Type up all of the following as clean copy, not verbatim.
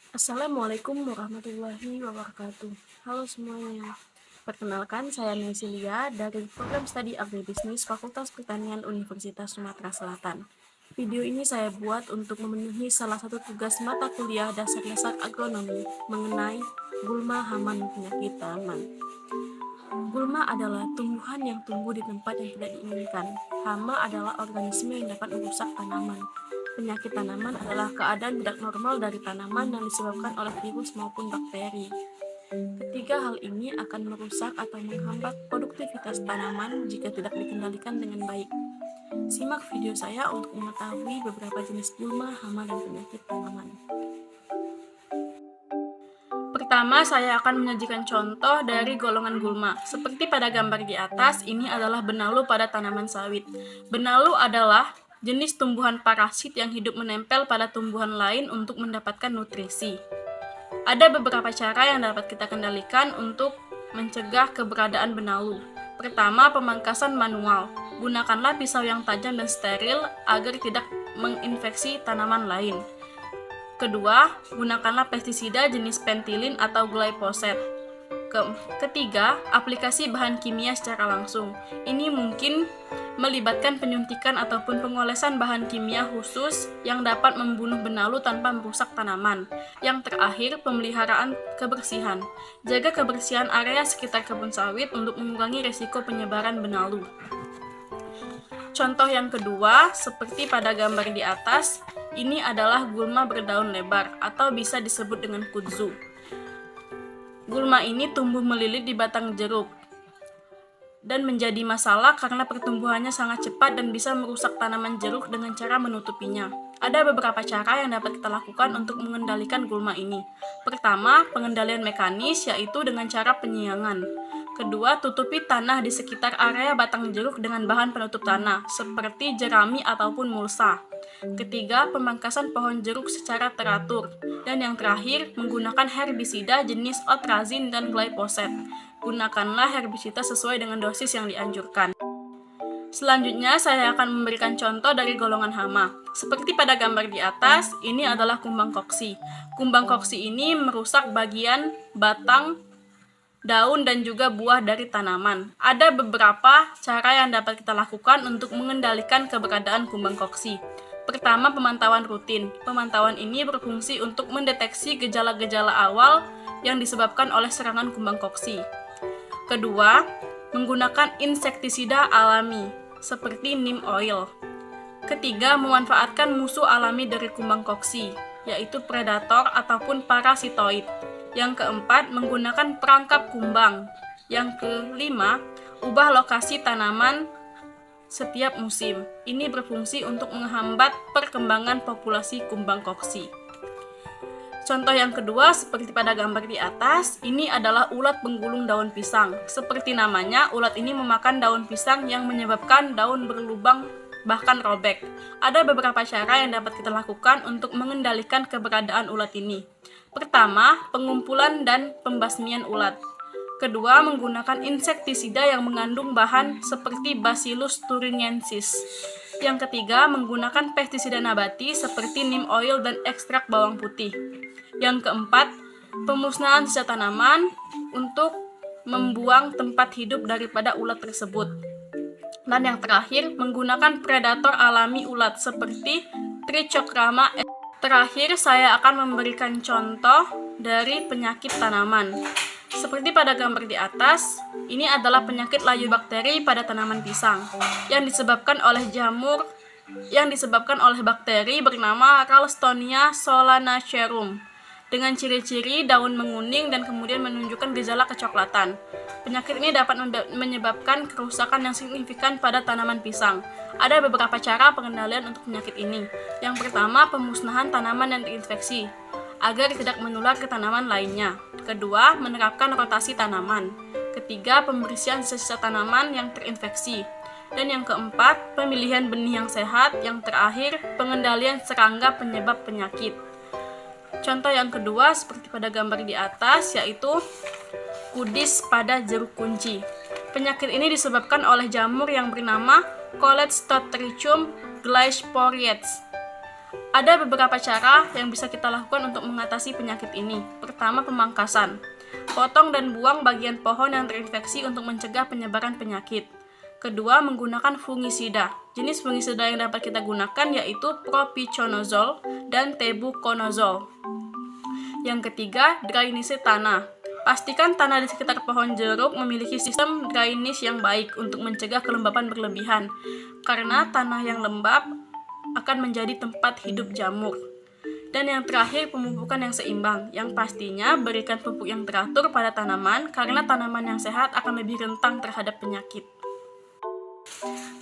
Assalamualaikum warahmatullahi wabarakatuh. Halo semuanya. Perkenalkan, saya Naisilia dari program studi agribisnis Fakultas Pertanian Universitas Sumatera Selatan. Video ini saya buat untuk memenuhi salah satu tugas mata kuliah dasar-dasar agronomi mengenai gulma hama dan penyakit tanaman. Gulma adalah tumbuhan yang tumbuh di tempat yang tidak diinginkan. Hama adalah organisme yang dapat merusak tanaman. Penyakit tanaman adalah keadaan tidak normal dari tanaman yang disebabkan oleh virus maupun bakteri. Ketiga hal ini akan merusak atau menghambat produktivitas tanaman jika tidak dikendalikan dengan baik. Simak video saya untuk mengetahui beberapa jenis gulma, hama, dan penyakit tanaman. Pertama, saya akan menyajikan contoh dari golongan gulma. Seperti pada gambar di atas, ini adalah benalu pada tanaman sawit. Benalu adalah jenis tumbuhan parasit yang hidup menempel pada tumbuhan lain untuk mendapatkan nutrisi. Ada beberapa cara yang dapat kita kendalikan untuk mencegah keberadaan benalu. Pertama, pemangkasan manual. Gunakanlah pisau yang tajam dan steril agar tidak menginfeksi tanaman lain. Kedua, gunakanlah pestisida jenis pentilin atau glyphosate. Ketiga, aplikasi bahan kimia secara langsung. Ini mungkin melibatkan penyuntikan ataupun pengolesan bahan kimia khusus yang dapat membunuh benalu tanpa merusak tanaman. Yang terakhir, pemeliharaan kebersihan. Jaga kebersihan area sekitar kebun sawit untuk mengurangi risiko penyebaran benalu. Contoh yang kedua, seperti pada gambar di atas, ini adalah gulma berdaun lebar atau bisa disebut dengan kudzu. Gulma ini tumbuh melilit di batang jeruk dan menjadi masalah karena pertumbuhannya sangat cepat dan bisa merusak tanaman jeruk dengan cara menutupinya. Ada beberapa cara yang dapat kita lakukan untuk mengendalikan gulma ini. Pertama, pengendalian mekanis, yaitu dengan cara penyiangan. Kedua, tutupi tanah di sekitar area batang jeruk dengan bahan penutup tanah, seperti jerami ataupun mulsa. Ketiga, pemangkasan pohon jeruk secara teratur. Dan yang terakhir, menggunakan herbisida jenis atrazin dan glyphosate. Gunakanlah herbisida sesuai dengan dosis yang dianjurkan. Selanjutnya, saya akan memberikan contoh dari golongan hama. Seperti pada gambar di atas, ini adalah kumbang koksi. Kumbang koksi ini merusak bagian batang, daun, dan juga buah dari tanaman. Ada beberapa cara yang dapat kita lakukan untuk mengendalikan keberadaan kumbang koksi. Pertama, pemantauan rutin. Pemantauan ini berfungsi untuk mendeteksi gejala-gejala awal yang disebabkan oleh serangan kumbang koksi. Kedua, menggunakan insektisida alami, seperti neem oil. Ketiga, memanfaatkan musuh alami dari kumbang koksi, yaitu predator ataupun parasitoid. Yang keempat, menggunakan perangkap kumbang. Yang kelima, ubah lokasi tanaman setiap musim. Ini berfungsi untuk menghambat perkembangan populasi kumbang koksi. Contoh yang kedua, seperti pada gambar di atas, ini adalah ulat penggulung daun pisang. Seperti namanya, ulat ini memakan daun pisang yang menyebabkan daun berlubang bahkan robek. Ada beberapa cara yang dapat kita lakukan untuk mengendalikan keberadaan ulat ini. Pertama, pengumpulan dan pembasmian ulat. Kedua, menggunakan insektisida yang mengandung bahan seperti Bacillus thuringiensis. Yang ketiga, menggunakan pestisida nabati seperti neem oil dan ekstrak bawang putih. Yang keempat, pemusnahan sisa tanaman untuk membuang tempat hidup daripada ulat tersebut. Dan yang terakhir, menggunakan predator alami ulat seperti Trichochrama. Terakhir, saya akan memberikan contoh dari penyakit tanaman. Seperti pada gambar di atas, ini adalah penyakit layu bakteri pada tanaman pisang yang disebabkan oleh bakteri bernama Ralstonia solanacearum. Dengan ciri-ciri daun menguning dan kemudian menunjukkan gejala kecoklatan. Penyakit ini dapat menyebabkan kerusakan yang signifikan pada tanaman pisang. Ada beberapa cara pengendalian untuk penyakit ini. Yang pertama, pemusnahan tanaman yang terinfeksi agar tidak menular ke tanaman lainnya. Kedua, menerapkan rotasi tanaman. Ketiga, pembersihan sisa-sisa tanaman yang terinfeksi. Dan yang keempat, pemilihan benih yang sehat. Yang terakhir, pengendalian serangga penyebab penyakit. Contoh yang kedua, seperti pada gambar di atas, yaitu kudis pada jeruk kunci. Penyakit ini disebabkan oleh jamur yang bernama Colestotrychum glyphoriates. Ada beberapa cara yang bisa kita lakukan untuk mengatasi penyakit ini. Pertama, pemangkasan. Potong dan buang bagian pohon yang terinfeksi untuk mencegah penyebaran penyakit. Kedua, menggunakan fungisida. Jenis fungisida yang dapat kita gunakan yaitu propiconazole dan tebuconazole. Yang ketiga, drainase tanah. Pastikan tanah di sekitar pohon jeruk memiliki sistem drainase yang baik untuk mencegah kelembapan berlebihan, karena tanah yang lembab akan menjadi tempat hidup jamur. Dan yang terakhir, pemupukan yang seimbang, yang pastinya berikan pupuk yang teratur pada tanaman, karena tanaman yang sehat akan lebih rentan terhadap penyakit.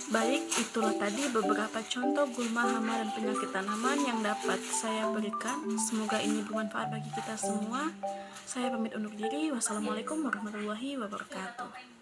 Baik, itulah tadi beberapa contoh gulma, hama, dan penyakit tanaman yang dapat saya berikan. Semoga ini bermanfaat bagi kita semua. Saya pamit undur diri. Wassalamualaikum warahmatullahi wabarakatuh.